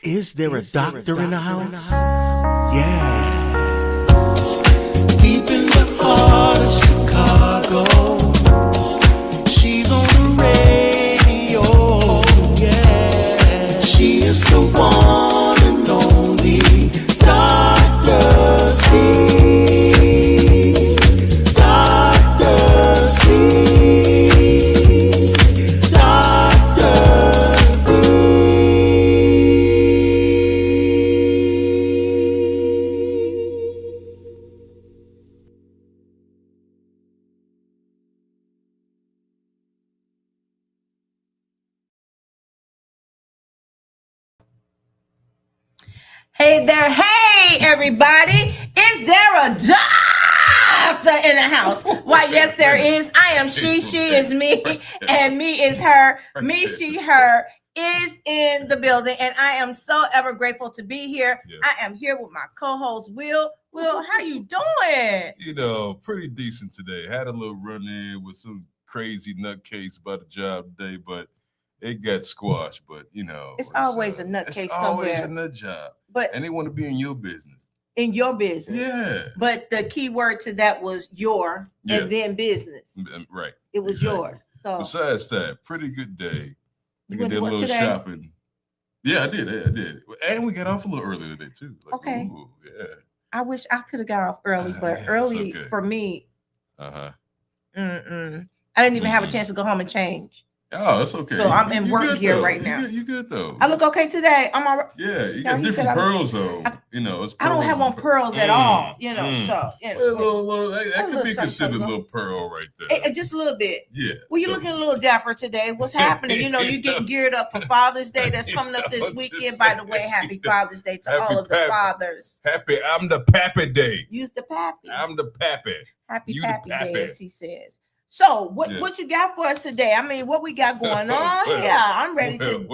Is there a doctor in the house? Yeah. Deep in the heart of Chicago, she's on the radio. Yeah. She is the one and only Dr. D. Dr. D. Dr. Hey there, hey everybody. Is there a doctor in the house? Why, yes, there is. I am she is me, and me is her. Me, she, her is in the building, and I am so ever grateful to be here. Yeah. I am here with my co-host, Will. Will, how you doing? You know, pretty decent today. Had a little run-in with some crazy nutcase about the job today, but it got squashed. But, you know. It's always a nutcase somewhere. It's always a nut job. And they want to be in your business. In your business. Yeah. But the key word to that was your and then business. Right. It was yours. So besides that, pretty good day. You did a little today? Shopping. Yeah, I did. And we got off a little early today too. Like, okay. Ooh, yeah. I wish I could have got off early, but early for me. I didn't even have a chance to go home and change. Oh, that's okay. So I'm in work gear right now. You good though? I look okay today. I'm all right. Yeah, you got different pearls though. You know, it's I don't have on pearls at all. You know, so you know, that could be considered a little pearl right there. Just a little bit. Yeah. Well, you're looking a little dapper today. What's happening? You know, you're getting geared up for Father's Day. That's coming up this weekend. By the way, happy Father's Day to all of the fathers. I'm the pappy day. Use the pappy. I'm the pappy. Happy pappy day, as he says. So what you got for us today? I mean, what we got going on? I'm ready to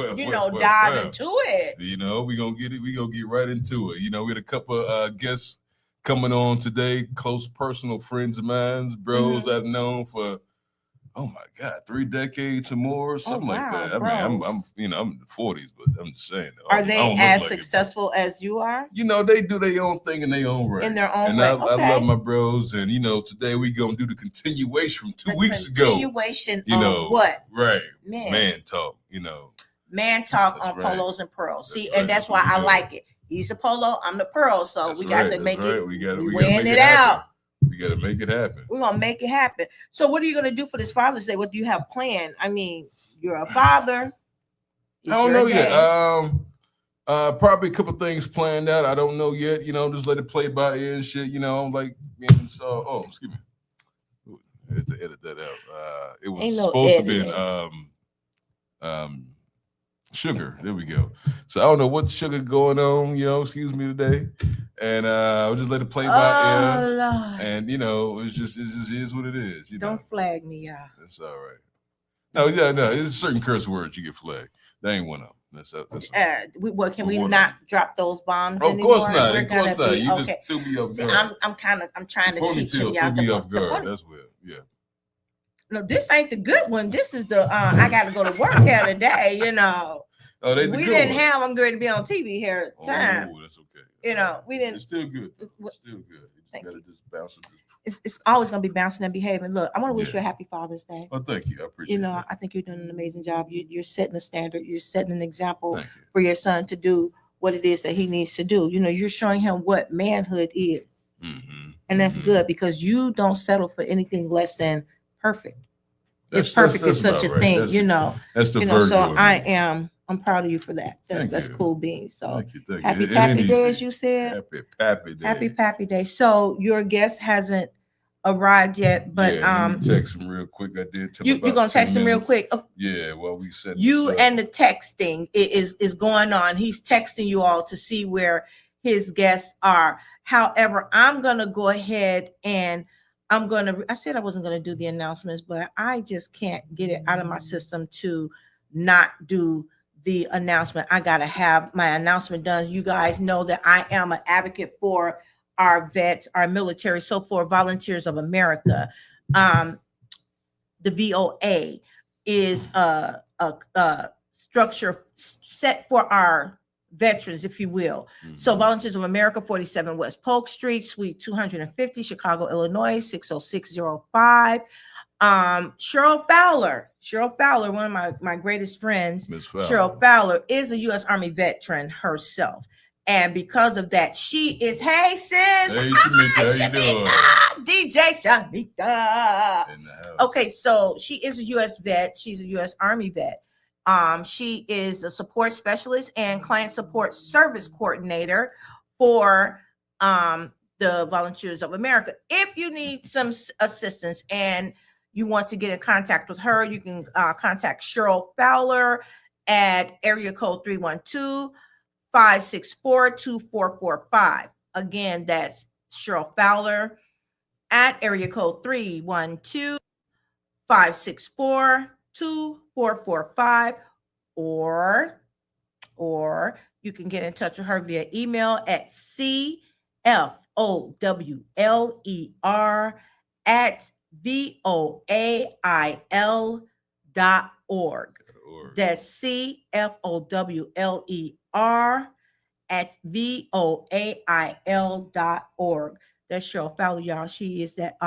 dive into it. You know, we're gonna get it. We're gonna get right into it. You know, we had a couple guests coming on today, close personal friends of mine, bros I've known for 3 decades or more, something like that. Bros. I mean, I'm in the 40s, but I'm just saying. Are they as successful as you are? You know, they do their own thing in their own right. In their own way. I love my bros, and you know, today we gonna do the continuation from 2 weeks ago. Continuation of what? Right. Man talk. You know. Man talk on polos and pearls. See, and that's why I like it. He's a polo, I'm the pearl, so we got to make it. We win it out. We got to make it happen. We're going to make it happen. So what are you going to do for this Father's Day? What do you have planned? I mean, you're a father. I don't know yet. Probably a couple things planned out. I don't know yet. You know, just let it play by ear and shit. You know, like, so, excuse me. I had to edit that out. It was supposed to be sugar. There we go. So I don't know what sugar going on, excuse me today. And I'll just let it play by ear. Lord. And it just is what it is. Don't flag me, y'all. That's all right. No, there's certain curse words you get flagged. That ain't one of them. Can we not drop those bombs anymore? Of course not. Of course not. You just threw me off guard. I'm trying to teach him, y'all. Threw me off guard. That's well. Yeah. No, this ain't the good one. This is the I got to go to work here today. Oh, we didn't have. I'm going to be on TV here at the time. Oh, that's okay. We didn't. It's still good. It's still good. You got to just bounce it. It's always going to be bouncing and behaving. Look, I want to wish you a happy Father's Day. Oh, thank you. I appreciate it. I think you're doing an amazing job. You're setting a standard. You're setting an example for your son to do what it is that he needs to do. You're showing him what manhood is. And that's good because you don't settle for anything less than perfect. If perfect is such a thing, That's the Virgo. So I'm proud of you for that. That's cool beans. So thank you. Happy Pappy Day, as you said. Happy Pappy Day. Happy Pappy Day. So your guest hasn't arrived yet, but let me text him real quick. I did tell him you're gonna text him real quick. Oh, yeah, well, we said you and the texting is going on. He's texting you all to see where his guests are. However, I'm gonna go ahead and I said I wasn't gonna do the announcements, but I just can't get it out of my system to not do the announcement. I gotta have my announcement done. You guys know that I am an advocate for our vets, our military, so for Volunteers of America. The VOA is a structure set for our veterans, if you will. So Volunteers of America, 47 West Polk Street, Suite 250, Chicago, Illinois, 60605. Cheryl Fowler, one of my greatest friends, Miss Fowler. Cheryl Fowler is a U.S. Army veteran herself. And because of that, she is, hey sis, Hey, Shamika, how you doing? DJ Shamika. In the house. Okay, so she is a U.S. vet. She's a U.S. Army vet. She is a support specialist and client support service coordinator for the Volunteers of America. If you need some assistance and you want to get in contact with her, you can contact Cheryl Fowler at area code 312-564-2445. Again, that's Cheryl Fowler at area code 312-564-2445, or you can get in touch with her via email at cfowler@voail.org. That's cfowler@voail.org. That's Cheryl Fowler, y'all. She is that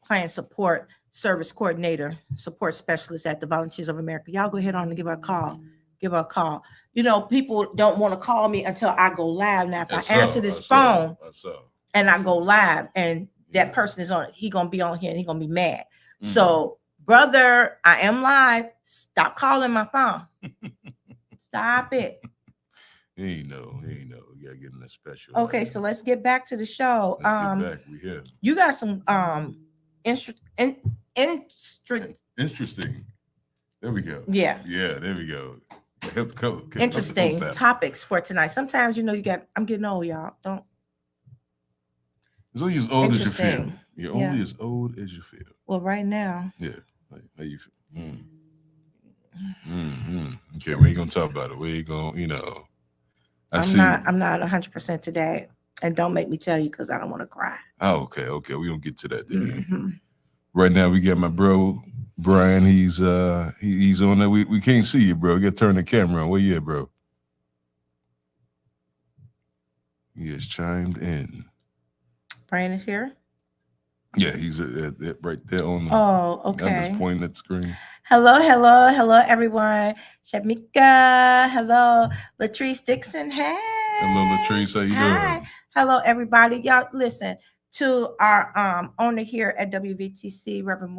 client support service coordinator, support specialist at the Volunteers of America. Y'all go ahead on and give her a call. Give her a call. You know, people don't want to call me until I go live. Now, if I answer this phone and I go live and that person is on, he gonna be on here and he gonna be mad. So, brother, I am live. Stop calling my phone. Stop it. He know. You gotta get in that special. Okay, so let's get back to the show. Let's get back. We here. You got some interesting. There we go. Yeah. Yeah, there we go. Help coach. Interesting topics for tonight. Sometimes, you know, I'm getting old, y'all. Don't. It's only as old as you feel. Interesting. You're Yeah. only as old as you feel. Well, right now. Yeah. How you feel? Okay, we ain't gonna talk about it. We ain't gonna, you know. I'm not 100% today. And don't make me tell you because I don't want to cry. Oh, okay. We gonna get to that then. Mhm. Right now we got my bro Brian. He's on there. We can't see you, bro. You gotta turn the camera on. Where you at, bro? He has chimed in. Brian is here. Yeah, he's right there on the. Oh, I'm okay. just pointing at the screen. Hello, everyone. Shamika. Hello, Latrice Dixon. Hey. Hello, Latrice. How you Hi. doing? Hello, everybody. Y'all listen to our owner here at WVTC, Reverend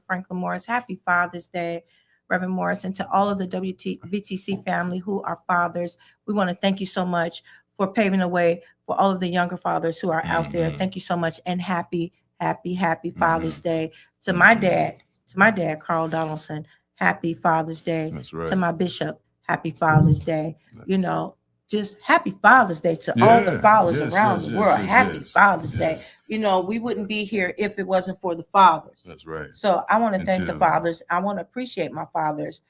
Franklin Morris. Happy Father's Day, Reverend Morris, and to all of the WVTC family who are fathers. We want to thank you so much for paving the way for all of the younger fathers who are out there. Thank you so much, and happy Father's Day to my dad, Carl Donaldson. Happy Father's Day. That's right. To my bishop. Happy Father's Day. You know, just happy Father's Day to all the fathers around the world. Happy Father's Day. You know, we wouldn't be here if it wasn't for the fathers. That's right. So I want to thank the fathers. I want to appreciate my fathers.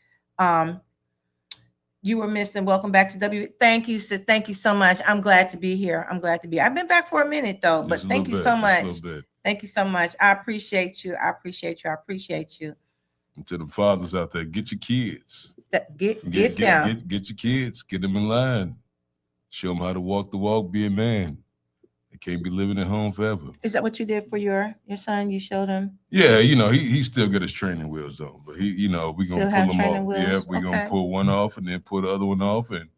You were missed, and welcome back to W. Thank you, sis. Thank you so much. I'm glad to be here. I've been back for a minute though, but thank you so much. Thank you so much. I appreciate you. I appreciate you. And to the fathers out there, get your kids. Get down. Get your kids. Get them in line. Show them how to walk the walk. Be a man. They can't be living at home forever. Is that what you did for your son? You showed him? Yeah, you know, he still got his training wheels on, but we gonna pull them off. Yeah, we gonna pull one off and then pull the other one off. And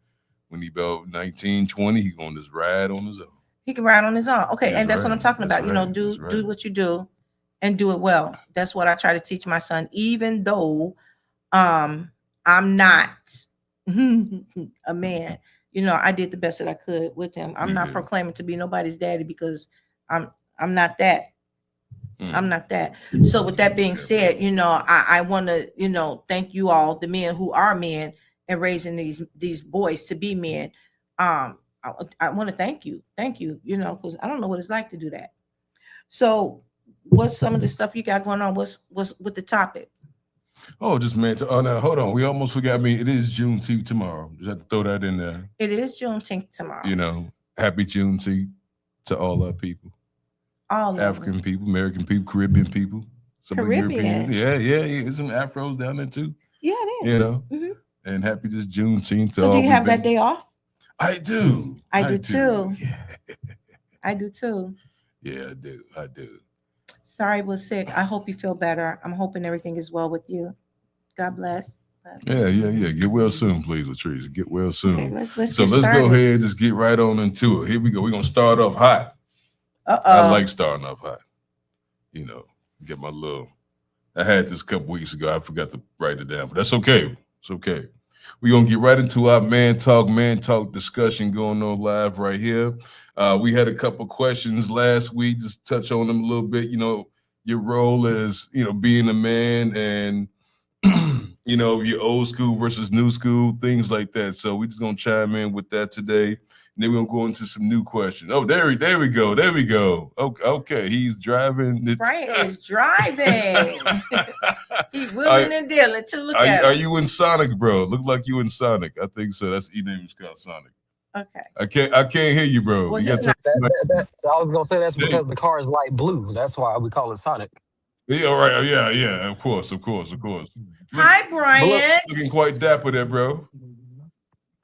when he about 19, 20, he gonna just ride on his own. He can ride on his own. Okay, That's and that's what I'm talking about. You know, do what you do and do it well. That's what I try to teach my son, even though I'm not a man. You know, I did the best that I could with him. I'm not proclaiming to be nobody's daddy because I'm not that. I'm not that. So with that being said, you know, I want to, you know, thank you all, the men who are men and raising these boys to be men. I want to thank you, you know, because I don't know what it's like to do that. So what's some of the stuff you got going on? What's with the topic? Oh, just man. Oh, now hold on. We almost forgot me. It is Juneteenth tomorrow. Just have to throw that in there. It is Juneteenth tomorrow. You know, happy Juneteenth to all our people. All African people, American people, Caribbean people. Some Caribbean. Europeans. Yeah. There's some Afros down there too. Yeah, it is. You know, and happy this Juneteenth. So do you have that day off? I do. I do too. Yeah. I do too. Yeah, I do. I do. Sorry, I was sick. I hope you feel better. I'm hoping everything is well with you. God bless. Yeah. Get well soon, please, Latrice. Get well soon. Okay, let's so get let's started. go ahead and just get right on into it. Here we go. We're gonna start off hot. I like starting off hot. You know, get my little. I had this a couple weeks ago. I forgot to write it down, but that's okay. It's okay. We're gonna get right into our man talk discussion going on live right here. We had a couple questions last week, just touch on them a little bit. You know, your role as, you know, being a man and you know, your old school versus new school, things like that. So we're just gonna chime in with that today. And then we're gonna go into some new questions. Oh, there we go. Okay. He's driving. Brian is driving. He's wheeling and dealing too. Look at Are you in Sonic, bro? Look like you in Sonic. I think so. That's name is called Sonic. Okay. I can't hear you, bro. Well, you I was gonna say that's because the car is light blue. That's why we call it Sonic. Yeah, all right. Yeah. Of course. Hi, Brian. Looking quite dapper there, bro.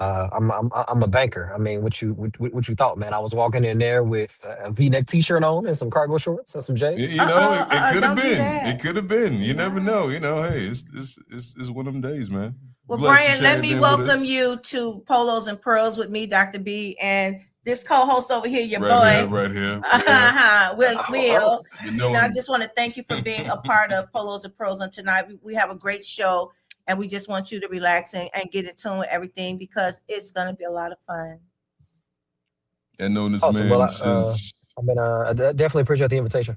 I'm a banker. I mean, what you thought, man? I was walking in there with a V-neck T-shirt on and some cargo shorts and some J's. You know, it could have been. It could have been. You never know. You know, hey, it's one of them days, man. Well, Brian, let me welcome you to Polos and Pearls with me, Dr. B, and this co-host over here, your boy. Right here. Will. You know, I just want to thank you for being a part of Polos and Pearls on tonight. We have a great show, and we just want you to relax and get in tune with everything because it's going to be a lot of fun. And known this awesome. man since... I definitely appreciate the invitation.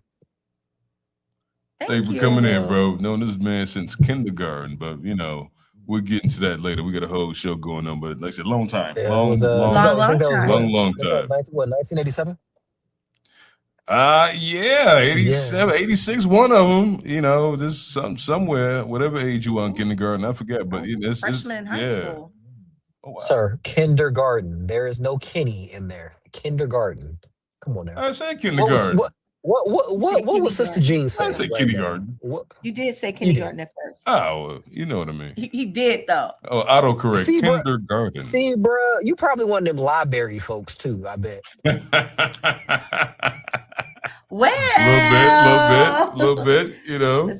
Thank you for coming in, bro. Known this man since kindergarten, but, you know, we'll get into that later. We got a whole show going on, but like I said, long time. Yeah, long time. Long time. 1987? Yeah, 87, 86, one of them, you know, just somewhere, whatever age you are in kindergarten, I forget, but it's freshman in high school. Oh, wow. Sir, kindergarten. There is no Kenny in there. Kindergarten. Come on now. I said kindergarten. What was Sister Jean saying? I said kindergarten. You did say kindergarten at first. Oh, you know what I mean. He did though. Oh, autocorrect. See, kindergarten. See, bro, you probably one of them library folks too, I bet. Well, little bit, you know.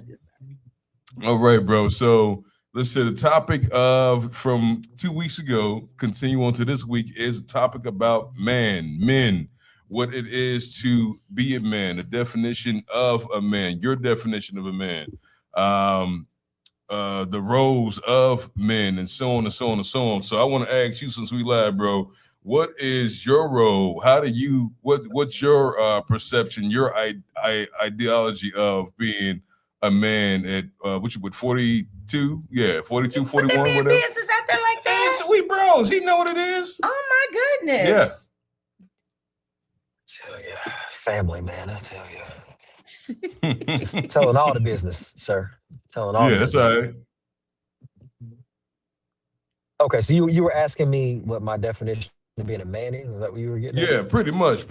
All right, bro. So let's say the topic of from 2 weeks ago, continue on to this week, is a topic about men, what it is to be a man, the definition of a man, your definition of a man, the roles of men, and so on and so on and so on. So I want to ask you, since we live, bro, what is your role? How do you what's your perception, your ideology of being a man at what you would 42? Yeah, 42, 41, whatever. Business out there like that. We bros. He know what it is. Oh my goodness. Yeah. Tell you, family, man. I tell you, just telling all the business, sir. Telling all. Yeah, that's all right. Okay, so you were asking me what my definition of being a man is? Is that what you were getting at? Yeah, pretty much.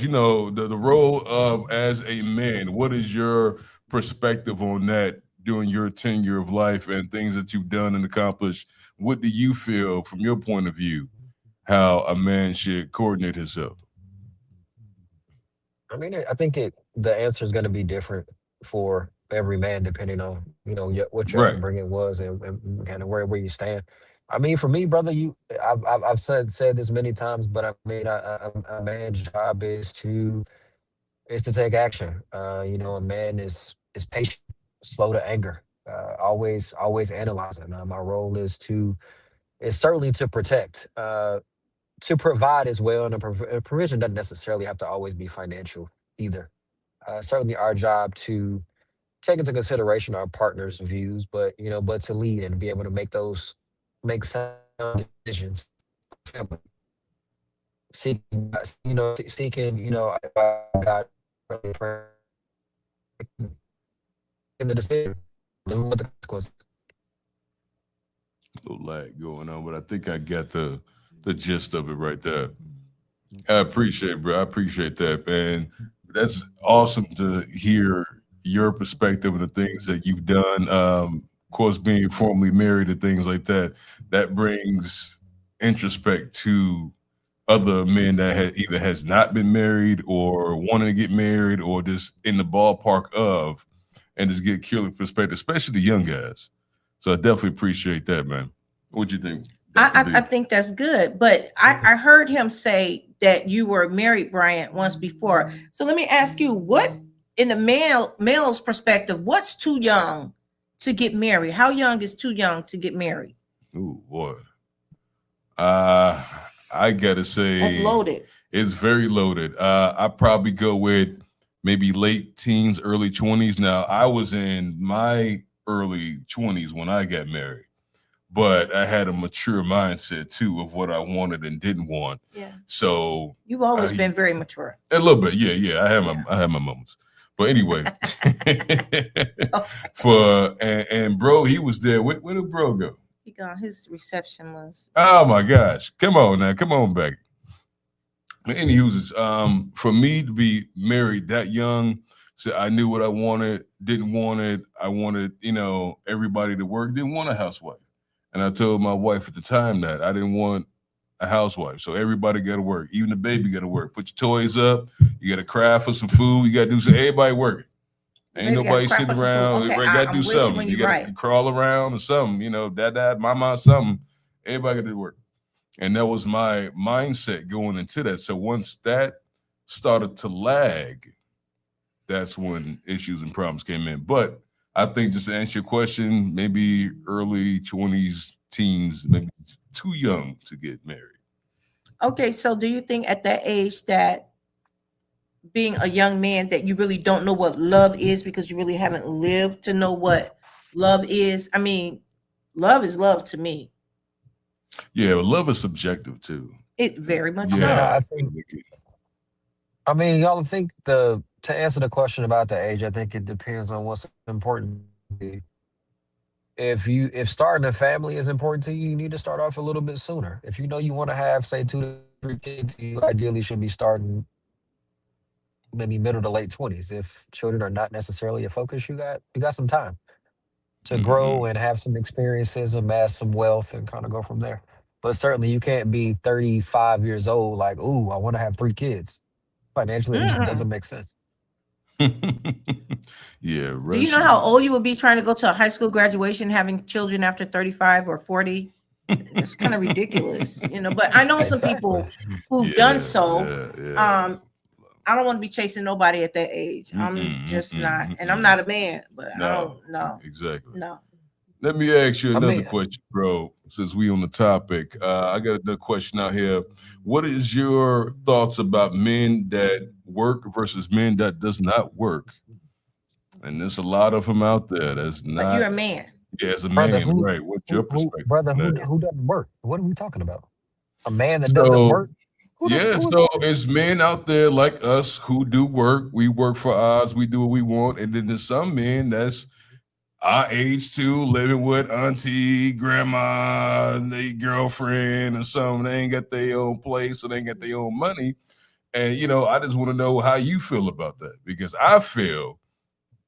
You know, the role of as a man. What is your perspective on that during your tenure of life and things that you've done and accomplished? What do you feel, from your point of view, how a man should coordinate himself? I mean, I think the answer is going to be different for every man, depending on, you know, what your upbringing was and kind of where you stand. I mean, for me, brother, I've said this many times, but I mean, a man's job is to take action. You know, a man is patient, slow to anger, always analyzing. My role is certainly to protect, to provide as well, and a provision doesn't necessarily have to always be financial either. Certainly, our job to take into consideration our partner's views, but to lead and be able to make sound decisions. Seeking, God in the decision, living with the consequences. A little lag going on, but I think I got the gist of it right there. I appreciate it, bro. I appreciate that, man. That's awesome to hear your perspective and the things that you've done. course, being formally married and things like that, that brings introspect to other men that either has not been married or wanting to get married or just in the ballpark of, and just get killer perspective, especially the young guys. So I definitely appreciate that, man. What do you think? I think that's good, but I heard him say that you were married, Bryant, once before. So let me ask you, what in the male's perspective, what's too young to get married? How young is too young to get married? Ooh, boy. I gotta say That's loaded. It's very loaded. I probably go with maybe late teens, early 20s. Now, I was in my early 20s when I got married, but I had a mature mindset too of what I wanted and didn't want. Yeah. So you've always been very mature. A little bit, yeah. I have my moments. But anyway, and bro, he was there. Where did bro go? He got his reception was. Oh my gosh! Come on now, come on back. But anywho, for me to be married that young, so I knew what I wanted, didn't want it. I wanted, everybody to work. Didn't want a housewife, and I told my wife at the time that I didn't want a housewife. So everybody got to work, even the baby got to work. Put your toys up. You got to cry for some food. You got to do some. Everybody working. Ain't nobody sitting around. Okay, You got to do something. You got to crawl around or something. Dad, mama, something. Everybody got to do work. And that was my mindset going into that. So once that started to lag, that's when issues and problems came in. But I think, just to answer your question, maybe early 20s, teens, maybe too young to get married. Okay, so do you think at that age that being a young man that you really don't know what love is because you really haven't lived to know what love is? I mean, love is love to me. Yeah, but love is subjective too. It very much so. Yeah, y'all think to answer the question about the age, I think it depends on what's important to you. If starting a family is important to you, you need to start off a little bit sooner. If you know you want to have, say, 2 to 3 kids, you ideally should be starting maybe middle to late 20s. If children are not necessarily a focus, you got some time to grow and have some experiences, amass some wealth, and kind of go from there. But certainly you can't be 35 years old like, ooh, I want to have 3 kids. Financially, it just doesn't make sense. Yeah. Do you know how old you would be trying to go to a high school graduation, having children after 35 or 40? It's kind of ridiculous, but I know some people who've done so. Yeah. I don't want to be chasing nobody at that age. I'm just not, and I'm not a man, but I don't know. Exactly. No. Let me ask you another question, bro, since we on the topic. I got another question out here. What is your thoughts about men that work versus men that does not work? And there's a lot of them out there that's not. But you're a man. Yeah, as a man, right. What's your perspective? Brother, who doesn't work? What are we talking about? A man that doesn't work? So it's men out there like us who do work. We work for ours. We do what we want. And then there's some men that's our age too, living with auntie, grandma, their girlfriend or something. They ain't got their own place or they ain't got their own money. And, I just want to know how you feel about that. Because I feel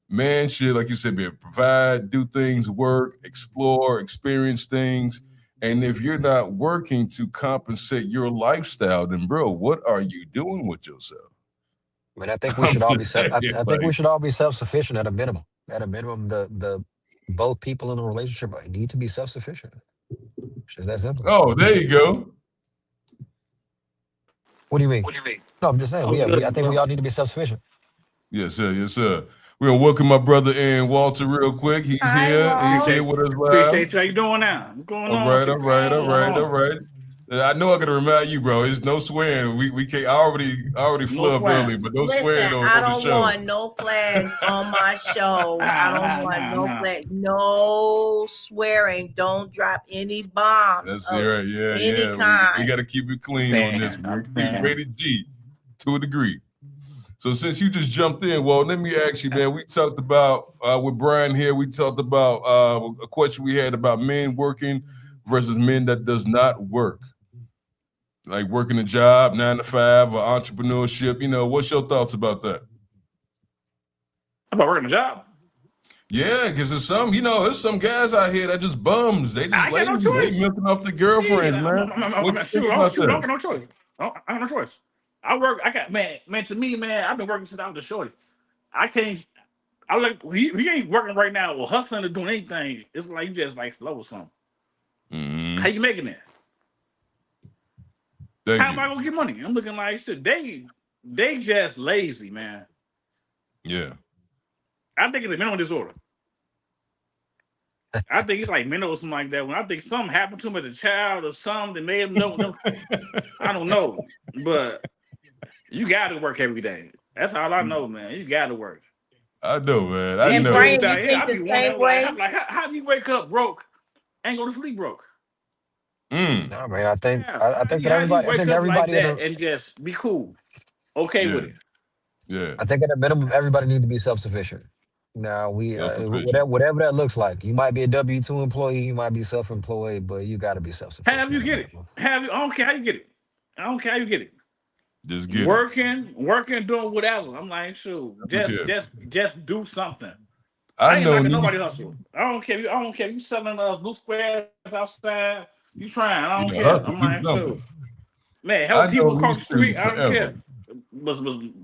man should, like you said, be able to provide, do things, work, explore, experience things. And if you're not working to compensate your lifestyle, then bro, what are you doing with yourself? I mean, I think we should all be we should all be self-sufficient at a minimum. At a minimum, the both people in a relationship need to be self-sufficient. It's just that simple. Oh, there you go. What do you mean? No, I'm just saying. I think we all need to be self-sufficient. Yes, sir. Yes, sir. We're gonna welcome my brother in, Walter, real quick. He's here. He's here with us live. Appreciate you. How you doing now? What's going on? All right. I know I gotta remind you, bro. There's no swearing. We can't. I already flubbed early, but no swearing on the show. I don't want no flags on my show. I don't want no flags. No swearing. Don't drop any bombs. That's right. Yeah. Kind. We got to keep it clean on this. We're rated G to a degree. So since you just jumped in, well, let me ask you, man. We talked about with Brian here. We talked about a question we had about men working versus men that does not work, like working a job, 9 to 5, or entrepreneurship. What's your thoughts about that? About working a job? Yeah, because there's some guys out here that just bums. They just I got no lazy. They choice. milking off the Shit, girlfriends, man. What you shoot, think about I don't that? got no choice. I got no choice. I work. I got man. To me, man, I've been working since I was a shorty. I can't. I like he ain't working right now or hustling or doing anything. It's like you just like slow or something. Mm-hmm. How you making that? Thank How you. am I gonna get money? I'm looking like shit. They just lazy, man. Yeah. I think it's a mental disorder. I think it's like mental or something like that. When I think something happened to him as a child or something that made him know. I don't know, but you got to work every day. That's all I know, man. You got to work. I know, man. I And know. Brian, you I think be the wondering, same way? I'm like, how do you wake up broke and go to sleep broke? Mm. No, man. I think Yeah, I think that how do you everybody. I wake think up like everybody in that a. and just be cool, okay with Yeah. it? Yeah. I think at a minimum, everybody needs to be self-sufficient. Now we Self-sufficient. whatever that looks like. You might be a W-2 employee, you might be self-employed, but you got to be Have self-sufficient you at a get it? minimum. I don't care how you get it. I don't care how you get it. Just get it. Working, doing whatever. I'm like, shoot, Okay. just do something. I I ain't know. knocking nobody hustle. I don't care. I don't care. You selling blue squares outside. You trying? I don't care. Hustle, I'm do like, something. shoot, man, I help know people me across the street. I don't forever. care. Was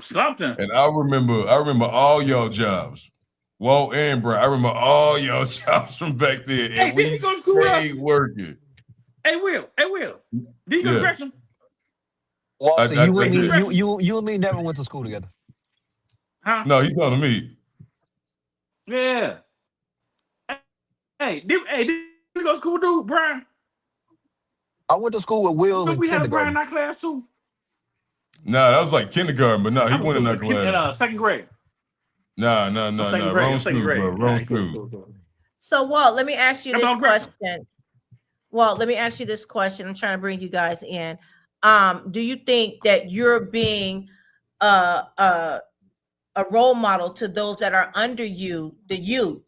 something. And I remember all y'all jobs. Walt and Brian. I remember all y'all jobs from back then. Hey, And did we he go to school with us? stayed working. Hey, Will. Did he go to Yeah. Gresham? Walter, I you and me, did. you and me never went to school together. Huh? No, he's talking to me. Yeah. Did he go to school with dude, Brian? I went to school with Will Did in we have Brian in kindergarten. our class too? Nah, that was like kindergarten, but no, he I was went in that in class. second grade. Nah. Second Wrong grade. school, bro. All Wrong right, school. cool. So, Walt, let me ask you That's this all Gresham. question. Walt, let me ask you this question. I'm trying to bring you guys in. Do you think that you're being a role model to those that are under you, the youth,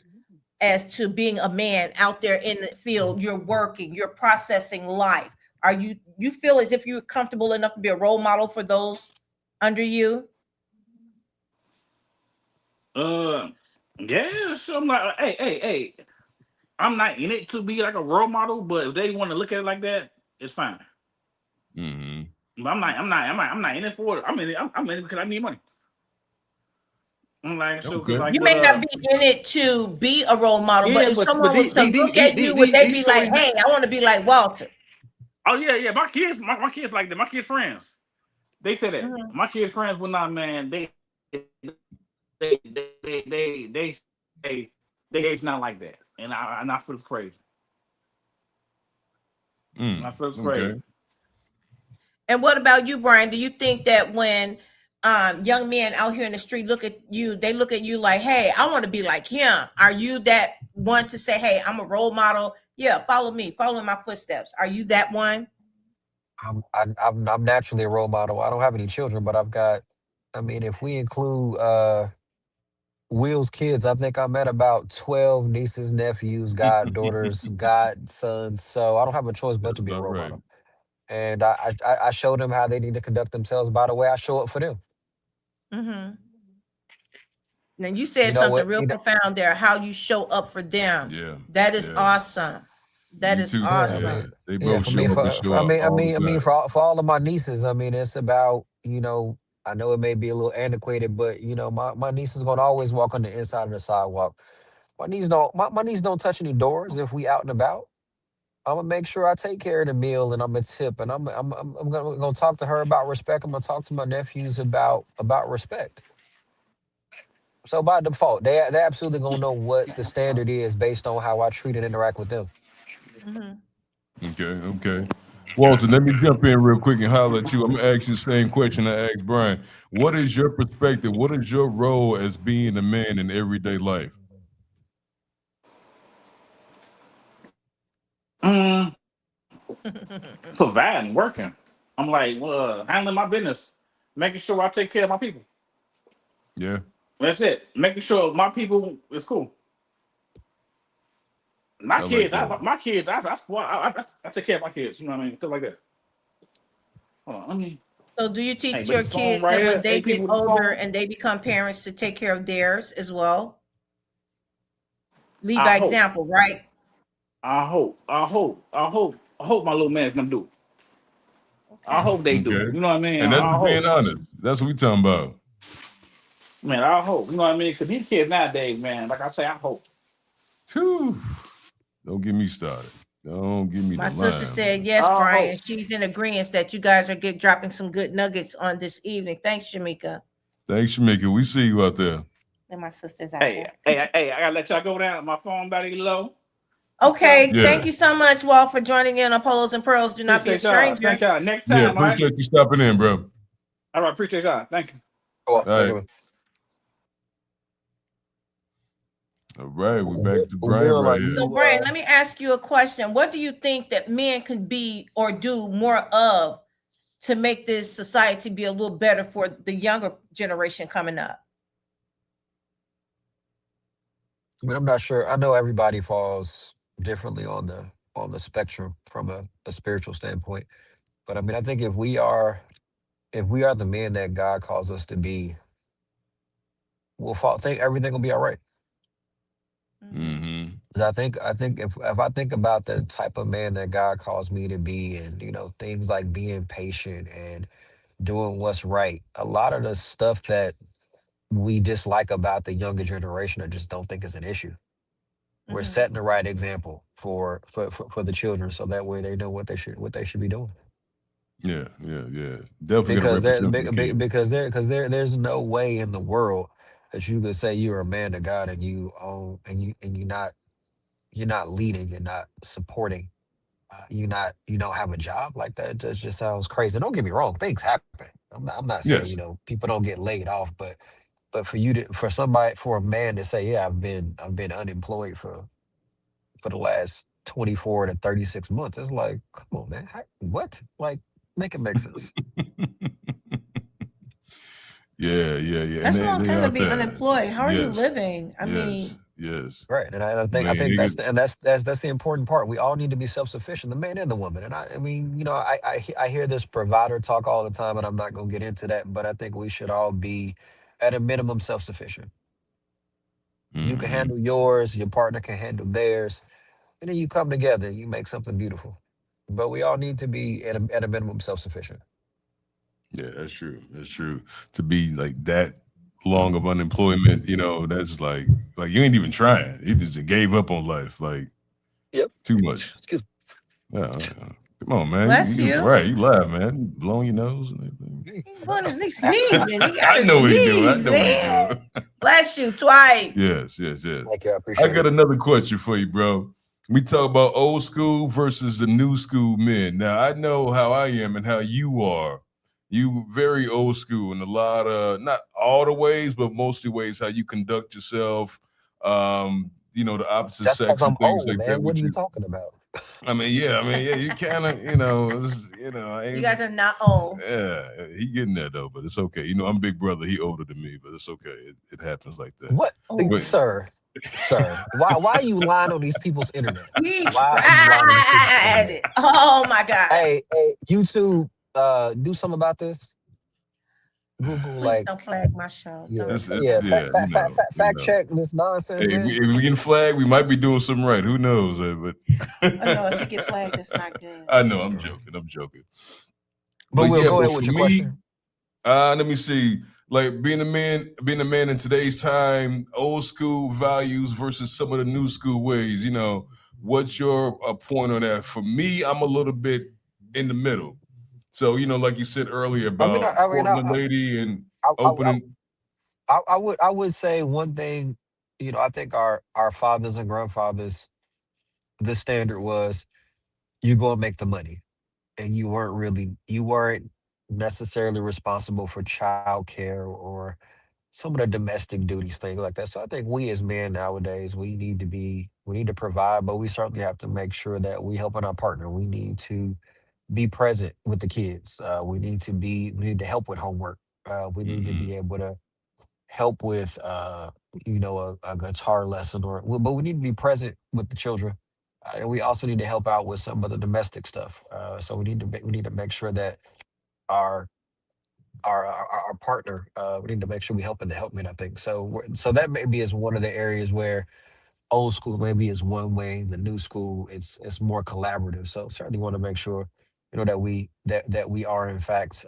as to being a man out there in the field? You're working, you're processing life. Are you feel as if you're comfortable enough to be a role model for those under you? Yeah. So I'm like, hey. I'm not in it to be like a role model, but if they want to look at it like that, it's fine. Mm-hmm. But I'm not in it for it. I'm in it because I need money. I'm like, so Okay. like, You may not be in it to be a role model, but if someone was to look at you, would they be like, "Hey, I want to be like Walter"? Oh yeah. My kids like that. My kids friends, they say that. Mhm. My kids friends will not, man. They say it's not like that, and I feel it's crazy. I feel it's crazy. Okay. And what about you, Brian? Do you think that when young men out here in the street look at you, they look at you like, "Hey, I want to be like him"? Are you that one to say, "Hey, I'm a role model. Yeah, follow me, follow in my footsteps"? Are you that one? I'm naturally a role model. I don't have any children, but I've got. I mean, if we include Will's kids, I think I'm at about 12 nieces, nephews, goddaughters, godsons. So I don't have a choice but That's to be a about role right. model. And I show them how they need to conduct themselves by the way I show up for them. Mm-hmm. Now you said You know something what? real profound there. How you show up for them. Yeah. That is Yeah. awesome. That Me is too. Yeah, I awesome. mean, They yeah. both For me, show up and show out all the I mean, time. for all of my nieces, I mean, it's about I know it may be a little antiquated, but my niece is gonna always walk on the inside of the sidewalk. My niece don't touch any doors if we out and about. I'm gonna make sure I take care of the meal and I'm gonna tip and I'm gonna talk to her about respect. I'm gonna talk to my nephews about respect. So by default, they absolutely gonna know what the standard is based on how I treat and interact with them. Mm-hmm. Okay. Walter, let me jump in real quick and holler at you. I'm gonna ask you the same question I asked Brian. What is your perspective? What is your role as being a man in everyday life? Providing, working. I'm like, handling my business, making sure I take care of my people. Yeah. That's it. Making sure my people is cool. My I kids, like that. I take care of my kids. You know what I mean? Stuff like that. Hold on, let me. So do you Hey, teach but your this phone kids right that when here. they Hey, get people with the older phone. and they become parents to take care of theirs as well? lead I by hope. example, right? I hope my little man's gonna do. I hope they do. Okay. You know what I mean? And that's I being hope. honest. That's what we talking about. Man, I hope. You know what I mean? Because these kids nowadays, man, like I say, I hope. Whew. Don't get me started. Don't give me My the sister line. said yes, I Brian. hope. She's in agreement that you guys are dropping some good nuggets on this evening. Thanks, Shamika. Thanks, Shamika. We see you out there. And my sister's out Hey, there. I gotta let y'all go down. My phone battery low. Okay, Yeah. thank you so much, Walt, for joining in on Polos and Pearls. Do not be a Appreciate y'all. stranger. Thank y'all. Next Yeah, time, all right? appreciate you stopping in, bro. All right, appreciate y'all. Thank you. Oh, All thank right. you. All right, we're Will- back to Will, Brian are right here. So, you, Brian, let me ask you a question. What do you think that men can be or do more of to make this society be a little better for the younger generation coming up? I mean, I'm not sure. I know everybody falls differently on the spectrum from a spiritual standpoint. But I mean, I think if we are the men that God calls us to be, we'll fall, think everything will be all right. Mm-hmm. 'Cause I think if I think about the type of man that God calls me to be, and things like being patient and doing what's right, a lot of the stuff that we dislike about the younger generation, I just don't think is an issue. We're Mhm. setting the right example for the children, so that way they know what they should be doing. Yeah. Definitely gonna Because represent for the kid. there's no way in the world that you could say you're a man of God and you own and you're not leading, you're not supporting, you don't have a job like that. That just sounds crazy. Don't get me wrong, things happen. I'm not saying Yes. people don't get laid off, but for a man to say, yeah, I've been unemployed for the last 24 to 36 months, it's like, come on, man, what? Like, make it make sense. Yeah. That's a And long they time to out be there. unemployed. How are you Yes. living? I mean, Yes. Right, and I I think I mean, think that's the important part. We all need to be self sufficient, the man and the woman. And I mean, I hear this provider talk all the time, and I'm not gonna get into that, but I think we should all be, at a minimum, self sufficient. You can mm-hmm. handle yours, your partner can handle theirs, and then you come together, you make something beautiful. But we all need to be at a minimum self sufficient. Yeah, that's true. That's true. To be like that long of unemployment, that's like you ain't even trying. You just gave up on life. Like Yep. too much. Excuse Yeah. Come on, man. bless You you. right. You laugh, man. You blowing your nose and everything. me. He's blowing his sneezing. He got I to know what he doing. I sneeze, know what he man. doing. Bless you twice. Yes. Thank you, I I appreciate got it. another question for you, bro. We talk about old school versus the new school men. Now I know how I am and how you are. You very old school in a lot of, not all the ways, but mostly ways how you conduct yourself. The opposite That's because sex and I'm things old, like that man. What with are you you. talking about? Yeah, you kind of, You guys are not old. yeah, he getting there though, but it's okay. I'm big brother. He older than me, but it's okay. It happens like that. What, Oh. sir? Sir, why are you lying on these people's internet? He Why are you lying on these people's tried internet? it. Oh my God. Hey, YouTube, do something about this. Google, Please like, don't flag my show. yeah, Don't. fact check this nonsense, Hey, man. if we getting flagged, we might be doing something right. Who knows? But Oh no, if you get flagged, it's not good. I know. I'm joking. But we'll yeah, go but ahead with for your me, question. let me see. Like being a man in today's time, old school values versus some of the new school ways. What's your point on that? For me, I'm a little bit in the middle. So like you said earlier about courting a lady and I, opening. I would say one thing. I think our fathers and grandfathers, the standard was, you go and make the money, and you weren't necessarily responsible for childcare or some of the domestic duties, things like that. So I think we as men nowadays, we need to provide, but we certainly have to make sure that we helping our partner. We need to be present with the kids. We need to help with homework. We need to Mhm. be able to help with a guitar lesson, but we need to be present with the children. And we also need to help out with some of the domestic stuff. So we need to make sure that our our partner, we need to make sure we help in the helpmate, I think. So that maybe is one of the areas where old school maybe is one way, the new school it's more collaborative. So certainly want to make sure, that we are in fact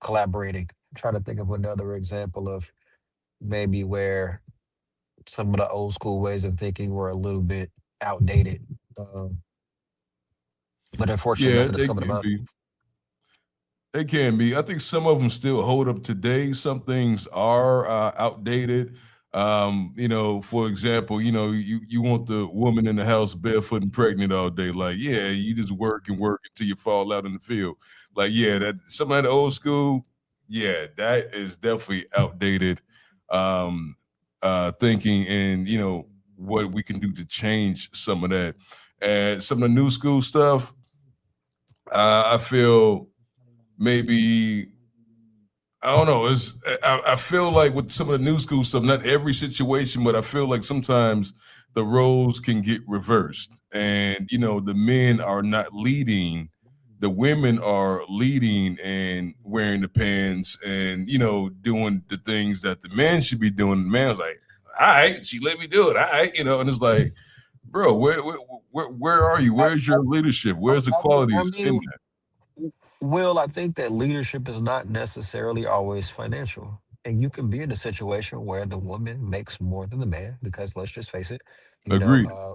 collaborating. Try to think of another example of maybe where some of the old school ways of thinking were a little bit outdated. Um, but unfortunately, Yeah, nothing is they coming can about. be. They can be. I think some of them still hold up today. Some things are outdated. For example, you want the woman in the house barefoot and pregnant all day. Like, yeah, you just work and work until you fall out in the field. Like, yeah, that some of the old school, yeah, that is definitely outdated thinking, and what we can do to change some of that. And some of the new school stuff, I feel maybe I don't know. I feel like with some of the new school stuff, not every situation, but I feel like sometimes the roles can get reversed, and the men are not leading, the women are leading and wearing the pants and doing the things that the man should be doing. The man's like, all right, she let me do it, all right, and it's like, bro, where are you? I, Where's your leadership? Where's the I qualities in mean, that? Will, I think that leadership is not necessarily always financial. And you can be in a situation where the woman makes more than the man, because let's just face it, you know, Agreed. uh,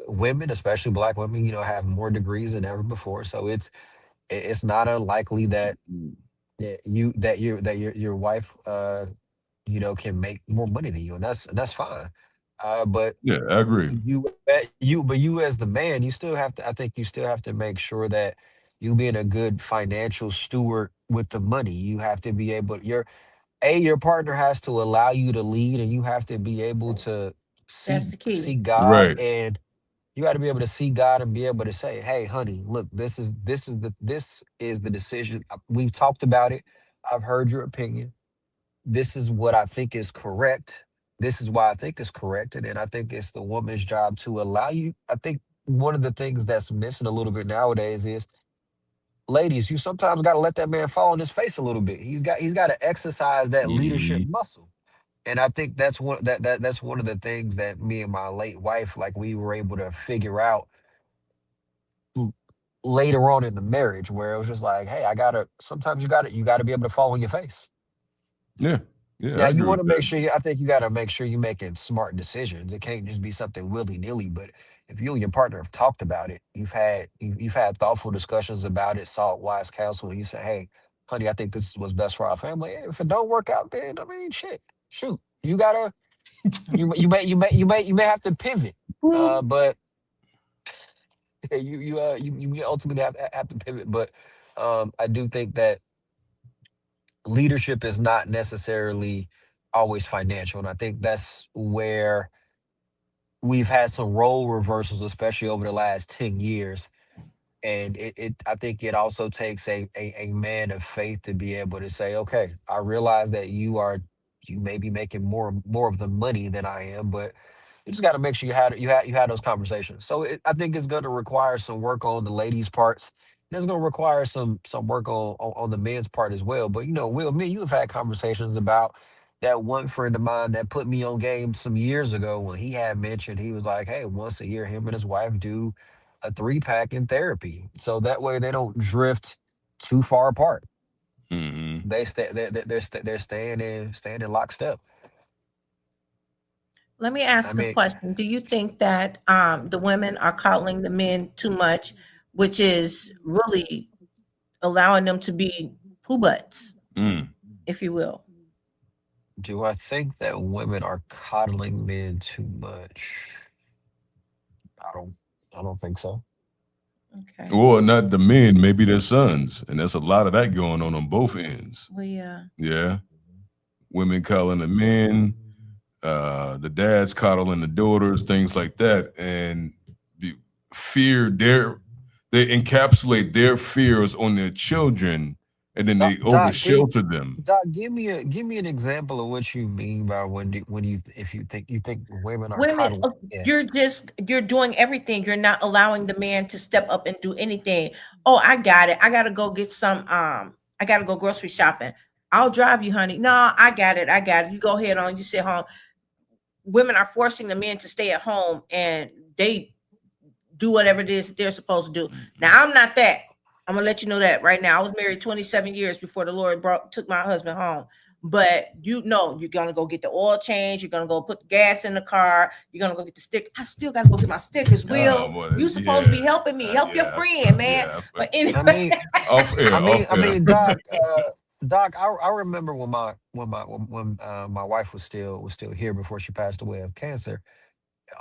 women, especially black women, have more degrees than ever before. So it's not unlikely that your wife can make more money than you, and that's fine. But Yeah, I agree. you as the man, you still have to, I think you still have to make sure that you being a good financial steward with the money. You have to be able, your partner has to allow you to lead, and you have to be able to That's see the key. see God, Right. and you got to be able to see God and be able to say, "Hey, honey, look, this is the decision. We've talked about it. I've heard your opinion. This is what I think is correct. This is why I think it's correct." And then I think it's the woman's job to allow you. I think one of the things that's missing a little bit nowadays is, ladies, you sometimes got to let that man fall on his face a little bit. He's got to exercise that leadership Mhm. muscle. And I think that's one of the things that me and my late wife, like, we were able to figure out l- later on in the marriage, where it was just like, hey, I gotta sometimes you gotta be able to fall on your face. Yeah. Yeah, Now I you agree want with to make that. sure I think you got to make sure you're making smart decisions. It can't just be something willy nilly. But if you and your partner have talked about it, you've had thoughtful discussions about it, sought wise counsel, and you say, "Hey, honey, I think this is what's best for our family." If it don't work out, then I mean, shit, shoot, you may have to pivot. But you ultimately have to pivot. But I do think that leadership is not necessarily always financial. And I think that's where we've had some role reversals, especially over the last 10 years. And I think it also takes a man of faith to be able to say, okay, I realize that you may be making more of the money than I am, but you just got to make sure you had those conversations. So I think it's going to require some work on the ladies' parts. And it's going to require some work on the men's part as well. But Will, me, and you have had conversations about that one friend of mine that put me on game some years ago, when he had mentioned, he was like, "Hey, once a year, him and his wife do a 3-pack in therapy, so that way they don't drift too far apart. Mhm. They stay they're staying in lockstep." Let me I ask a mean, question. Do you think that the women are coddling the men too much, which is really allowing them to be poo butts, Mm. if you will? do I think that women are coddling men too much? I don't. I don't think so. Okay. Or not the men, maybe their sons, and there's a lot of that going on both ends. Well, yeah. Yeah, women calling the men, the dads coddling the daughters, things like that, and the fear they encapsulate their fears on their children, and then Doc, they over shelter them. give me an example of what you mean by when you if you think women are Women, coddling. Yeah. you're doing everything. You're not allowing the man to step up and do anything. Oh, I got it. I gotta go get some. I gotta go grocery shopping. I'll drive you, honey. No, I got it. I got it. You go ahead on. You sit home. women are forcing the men to stay at home and they do whatever it is that they're supposed to do. Now, I'm not that. I'm gonna let you know that right now. I was married 27 years before the Lord took my husband home. But you know, you're gonna go get the oil change. You're gonna go put the gas in the car. You're gonna go get the stick. I still gotta go get my stickers. Will, boy, you supposed to be helping me. Help your friend, man. But anyway, I mean, Off air, I off air. mean, Doc, Doc, I remember when my wife was still here before she passed away of cancer.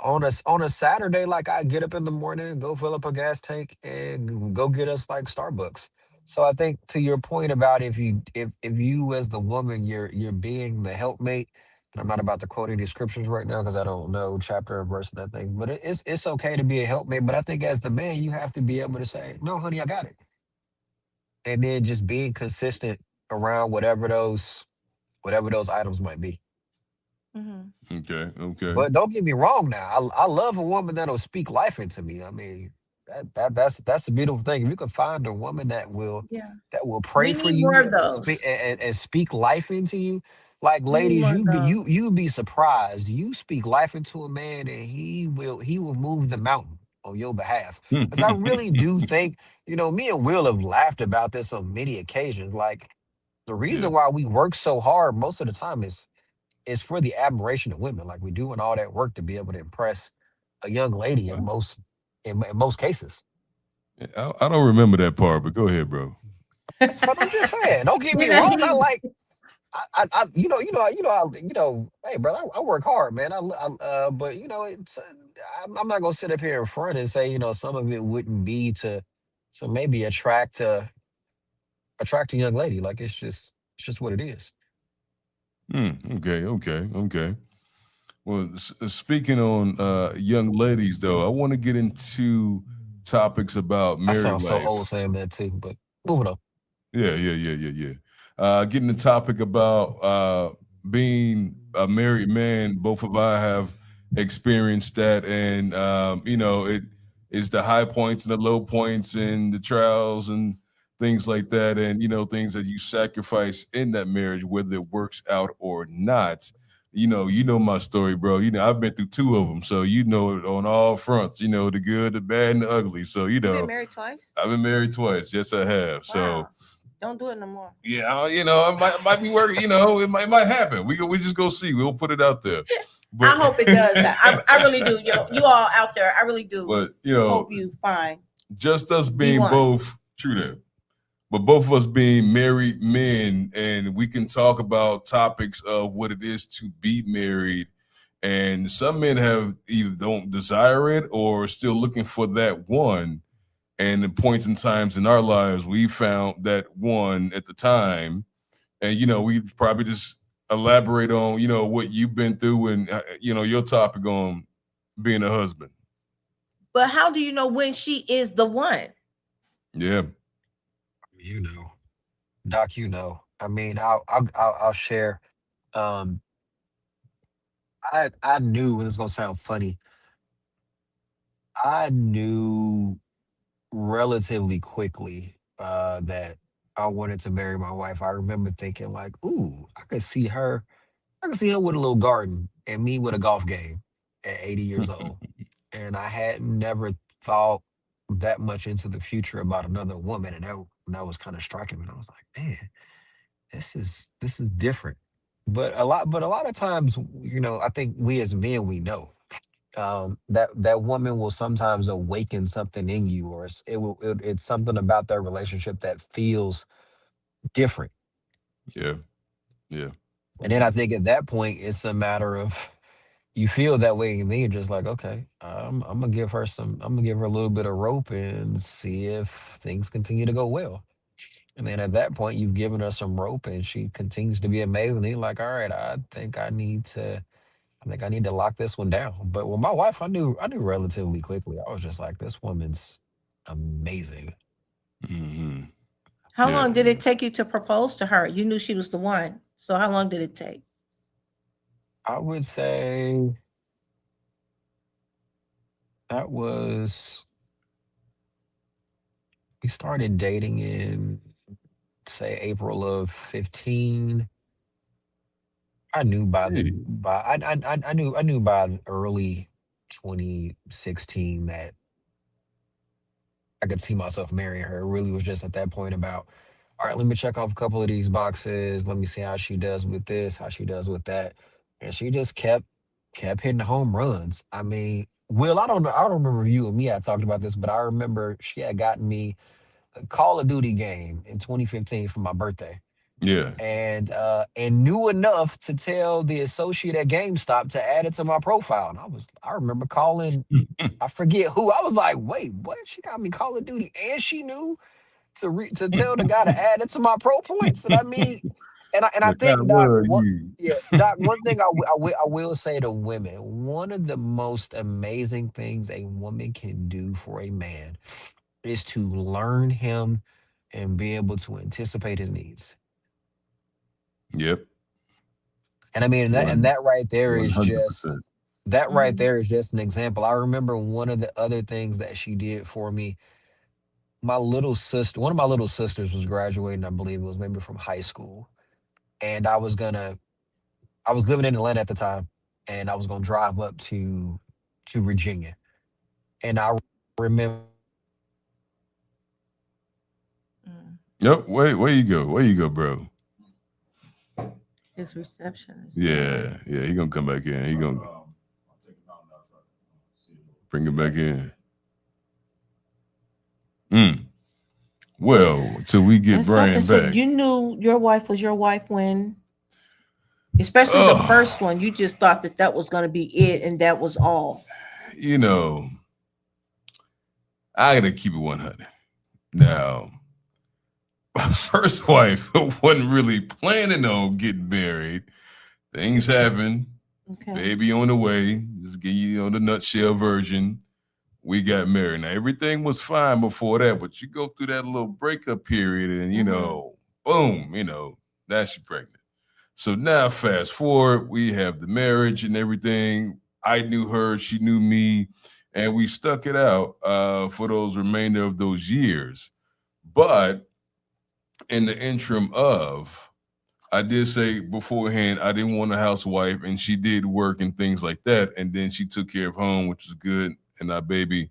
On a Saturday, like I get up in the morning, go fill up a gas tank, and go get us like Starbucks. So I think to your point about if you as the woman you're being the helpmate, and I'm not about to quote any scriptures right now because I don't know chapter or verse of that thing, but it's okay to be a helpmate. But I think as the man, you have to be able to say, no, honey, I got it, and then just being consistent around whatever those items might be. Mhm. Okay. But don't get me wrong now. I love a woman that'll speak life into me. I mean, that's a beautiful thing. If you can find a woman Yeah, that will pray we for need more you of and speak those. and speak life into you. Like We need ladies, more of those. you'd be surprised. You speak life into a man and he will move the mountain on your behalf. Because I really do think, me and Will have laughed about this on many occasions. Like the Yeah. reason why we work so hard most of the time is for the admiration of women. Like we're doing all that work to be able to impress a young lady in most cases. I don't remember that part, but go ahead, bro. But I'm just saying, don't get me You know, wrong. I like hey, brother, I work hard, man. But I'm not gonna sit up here in front and say, some of it wouldn't be to maybe attract a young lady. Like it's just what it is. Okay. Well, speaking on young ladies, though, I want to get into topics about I married sound so life. old saying that too, but moving on. Yeah. Getting the topic about being a married man. Both of I have experienced that, and it is the high points and the low points and the trials and things like that, and things that you sacrifice in that marriage, whether it works out or not. You know my story, bro. I've been through two of them, so you know it on all fronts. The good, the bad, and the ugly. So you been married twice? I've been married twice. Yes, I have. So. Wow. Don't do it no more. Yeah, it might be working. It might happen. We just go see. We'll put it out there. I hope it does that. I really do. You all out there, I really do. But hope you find just us being one. both true that, but both of us being married men, and we can talk about topics of what it is to be married. And some men have either don't desire it or still looking for that one. And in points and times in our lives, we found that one at the time. And, we probably just elaborate on, what you've been through and, your topic on being a husband. But how do you know when she is the one? Yeah. Doc, I mean, I'll share. Um, I knew, and it's gonna sound funny. I knew relatively quickly that I wanted to marry my wife. I remember thinking like, "Ooh, I could see her with a little garden and me with a golf game at 80 years old." And I had never thought that much into the future about another woman, and that was kind of striking me. I was like, man, this is different. But a lot of times, I think we as men we know that woman will sometimes awaken something in you, or it's something about their relationship that feels different. Yeah. Yeah. And then I think at that point, it's a matter of you feel that way, and then you're just like, okay, I'm gonna give her a little bit of rope and see if things continue to go well. And then at that point, you've given her some rope, and she continues to be amazing. And you're like, all right, I think I need to lock this one down. But with my wife, I knew relatively quickly. I was just like, this woman's amazing. Mm-hmm. How Yeah. long did it take you to propose to her? You knew she was the one. So how long did it take? I would say that we started dating in say April of 15. I knew by Hey, I knew by early 2016 that I could see myself marrying her. It really was just at that point about, all right, let me check off a couple of these boxes. Let me see how she does with this, how she does with that. And she just kept hitting home runs. I mean, Will, I don't remember if you and me had talked about this, but I remember she had gotten me a Call of Duty game in 2015 for my birthday. yeah. And knew enough to tell the associate at GameStop to add it to my profile. And I remember calling, I forget who. I was like, wait, what? She got me Call of Duty, and she knew to tell the guy to add it to my pro points. And I mean, and I Like, God, think Doc, where are what you? yeah, Doc, one thing I will say to women, one of the most amazing things a woman can do for a man is to learn him and be able to anticipate his needs. Yep. And I mean that, and One that right there is just 100%. that right Mhm. there is just an example. I remember one of the other things that she did for me. One of my little sisters was graduating, I believe it was maybe from high school. And I was living in Atlanta at the time, and I was gonna drive up to Virginia. And I remember Mm. Yep. Where you go? Where you go, bro? His reception is Yeah, yeah. He gonna come back in. He gonna bring him back in. Well, till we get That's Brian something. So back. you knew your wife was your wife when, especially the Oh, first one, you just thought that that was going to be it and that was all. you know, I gotta keep it 100. Now, my first wife wasn't really planning on getting married. Things happen. Okay. Baby on the way. Just give you the nutshell version. We got married. Now everything was fine before that, but you go through that little breakup period, and boom, now she's pregnant. So now fast forward, we have the marriage and everything. I knew her, she knew me, and we stuck it out for those remainder of those years. But in the interim of, I did say beforehand I didn't want a housewife, and she did work and things like that. And then she took care of home, which was good, and our baby,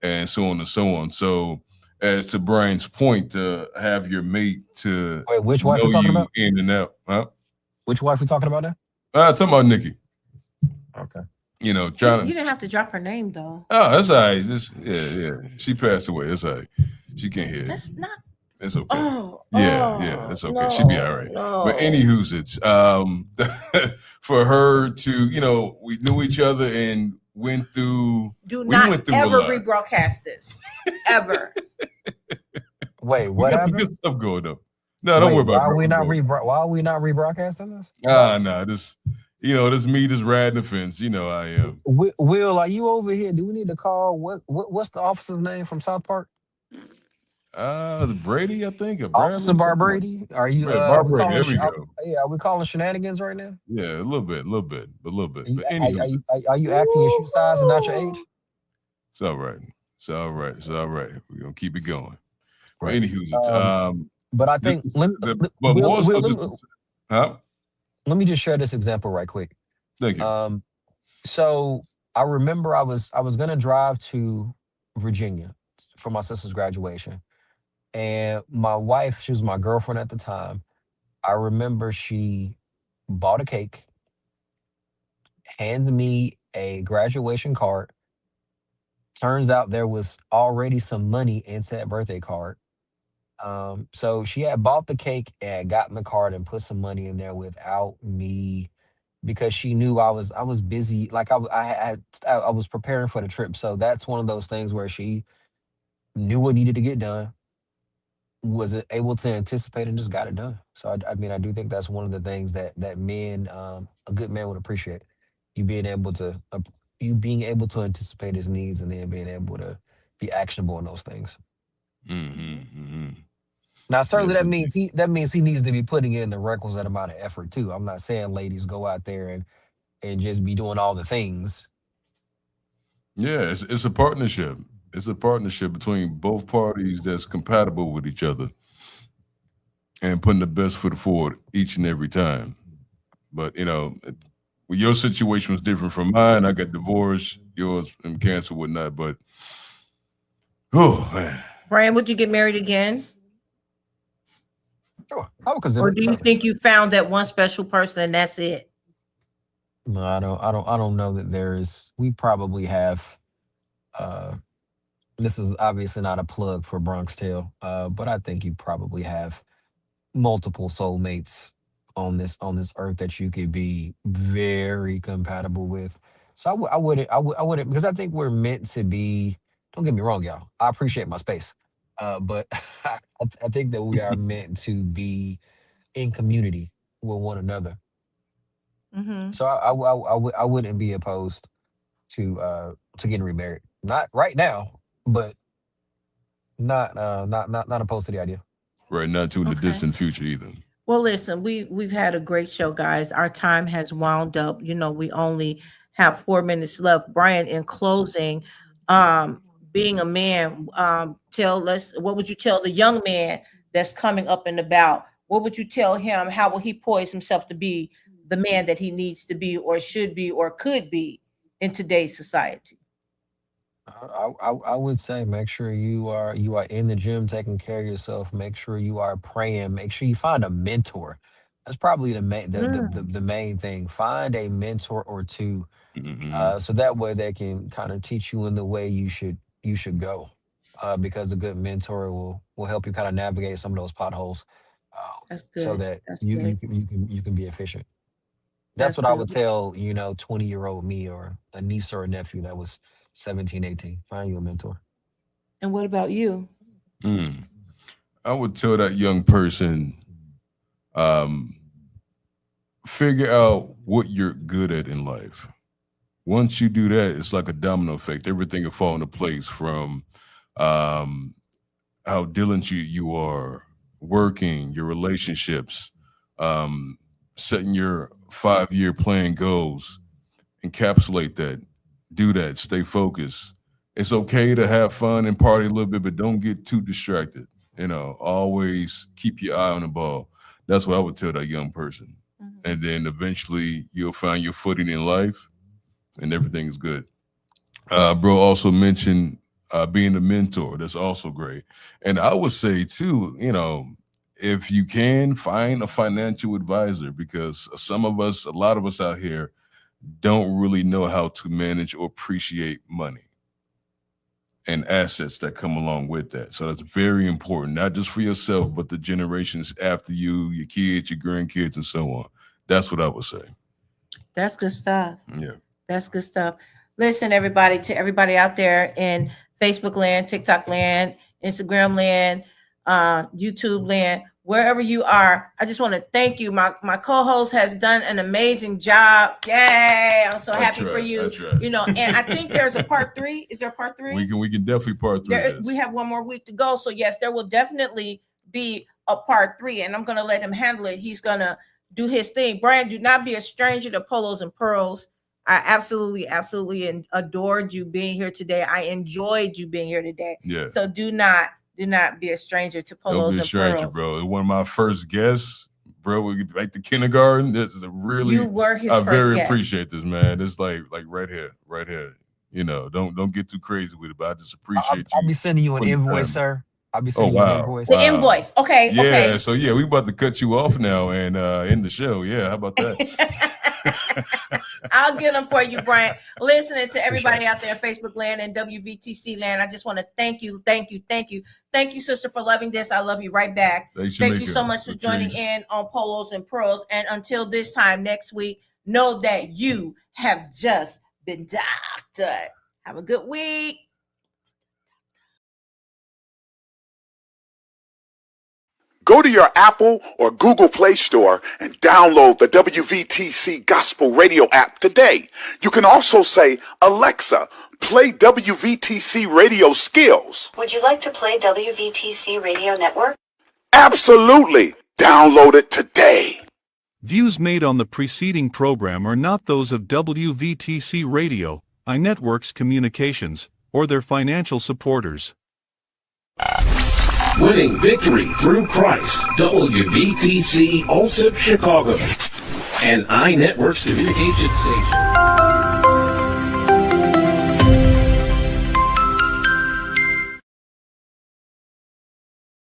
and so on and so on. So, as to Brian's point, to have your mate to wait, which wife know we talking you about? in and out, huh? Which wife we talking about now? Talking about Nikki. Okay. You Trying to. didn't have to drop her name though. Oh, that's all right. Just yeah. She passed away. That's all right. She can't hear. That's not. It's okay. Oh, Yeah, it's okay. She'll be all right. No. But anywho's it's for her to, we knew each other and went through. Do we not went through a ever lot. rebroadcast this. Ever. Wait, We what got some happened? good stuff going up. No, don't worry Wait, about why are we not rebroadcasting this? no, this this me just riding the fence. I am. Will, are you over here? Do we need to call what's the officer's name from South Park? Brady, I think. Officer Barbrady? Are you Bar Brady, there we go. are we calling shenanigans right now? Yeah, a little bit. But Are anyway, are you acting your shoe size and not your age? it's all right. We're gonna keep it going. But Right. anywho, But I this think is- let, the- let- but Will- more so Will, just- huh? let me just share this example right quick. Thank you. So I remember I was gonna drive to Virginia for my sister's graduation. And my wife, she was my girlfriend at the time. I remember she bought a cake, handed me a graduation card. Turns out there was already some money in that birthday card. So she had bought the cake and gotten the card and put some money in there without me, because she knew I was busy. Like I was preparing for the trip. So that's one of those things where she knew what needed to get done, was able to anticipate, and just got it done. So I mean, I do think that's one of the things that men, a good man would appreciate. You being able to anticipate his needs, and then being able to be actionable in those things. Now, certainly Yes, that means he needs to be putting in the requisite amount of effort too. I'm not saying ladies go out there and just be doing all the things. Yeah, it's a partnership. It's a partnership between both parties that's compatible with each other and putting the best foot forward each and every time. But your situation was different from mine. I got divorced, yours and cancer, whatnot. But oh man, Brian, would you get married again? Sure, I would consider. Or do you think you found that one special person and that's it? No, I don't know that there is. We probably have. This is obviously not a plug for Bronx Tale, but I think you probably have multiple soulmates on this earth that you could be very compatible with. So I wouldn't, because I think we're meant to be. Don't get me wrong, y'all. I appreciate my space, but I think that we are meant to be in community with one another. Mm-hmm. So I wouldn't be opposed to getting remarried. Not right now, but not opposed to the idea. Right, not to the distant future either. Well, listen, we've had a great show, guys. Our time has wound up. We only have 4 minutes left. Brian, in closing, being a man, what would you tell the young man that's coming up and about? What would you tell him? How will he poise himself to be the man that he needs to be, or should be, or could be in today's society? I would say make sure you are in the gym taking care of yourself. Make sure you are praying. Make sure you find a mentor. That's probably the main thing. Find a mentor or two, so that way they can kind of teach you in the way you should go. Because a good mentor will help you kind of navigate some of those potholes. That's good. So that That's you good. you can be efficient. That's what I would tell 20-year-old me, or a niece or a nephew that was 17, 18. Find you a mentor. And what about you? I would tell that young person, figure out what you're good at in life. Once you do that, it's like a domino effect. Everything will fall into place, from how diligent you are, working, your relationships, setting your 5-year plan goals, encapsulate that, do that, stay focused. It's okay to have fun and party a little bit, but don't get too distracted. Always keep your eye on the ball. That's what I would tell that young person. And then eventually you'll find your footing in life and everything is good. Bro also mentioned being a mentor. That's also great. And I would say too, if you can, find a financial advisor, because a lot of us out here don't really know how to manage or appreciate money and assets that come along with that. So that's very important, not just for yourself, but the generations after you, your kids, your grandkids, and so on. That's what I would say. That's good stuff. Yeah. That's good stuff. Listen, everybody, to everybody out there in Facebook land, TikTok land, Instagram land, YouTube land, wherever you are, I just want to thank you. My co-host has done an amazing job. Yay! I'm so happy for you. And I think there's a part 3. Is there a part 3? We can definitely part 3. We have 1 more week to go. So yes, there will definitely be a part 3, and I'm gonna let him handle it. He's gonna do his thing. Brian, do not be a stranger to Polos and Pearls. I absolutely adored you being here today. I enjoyed you being here today. Yeah. So do not be a stranger to Polos and Pearls. Bro. One of my first guests, bro. We get back to kindergarten. This is you were his first very guest. Appreciate this, man. It's like right here. Don't get too crazy with it, but I just appreciate you. I'll be sending you an invoice, sir. I'll be sending you an invoice. The invoice. Okay. Yeah. Okay. So we about to cut you off now and end the show. Yeah. How about that? I'll get them for you, Brian. Listening to everybody out there in Facebook land and WVTC land, I just want to thank you, sister, for loving this. I love you right back. Thank you so much for joining in on Polos and Pearls. And until this time next week, know that you have just been doctored. Have a good week. Go to your Apple or Google Play Store and download the WVTC Gospel Radio app today. You can also say, Alexa, play WVTC Radio Skills. Would you like to play WVTC Radio Network? Absolutely. Download it today. Views made on the preceding program are not those of WVTC Radio, iNetworks Communications, or their financial supporters. Winning victory through Christ. WVTC Allsip Chicago. an iNetworks communication station.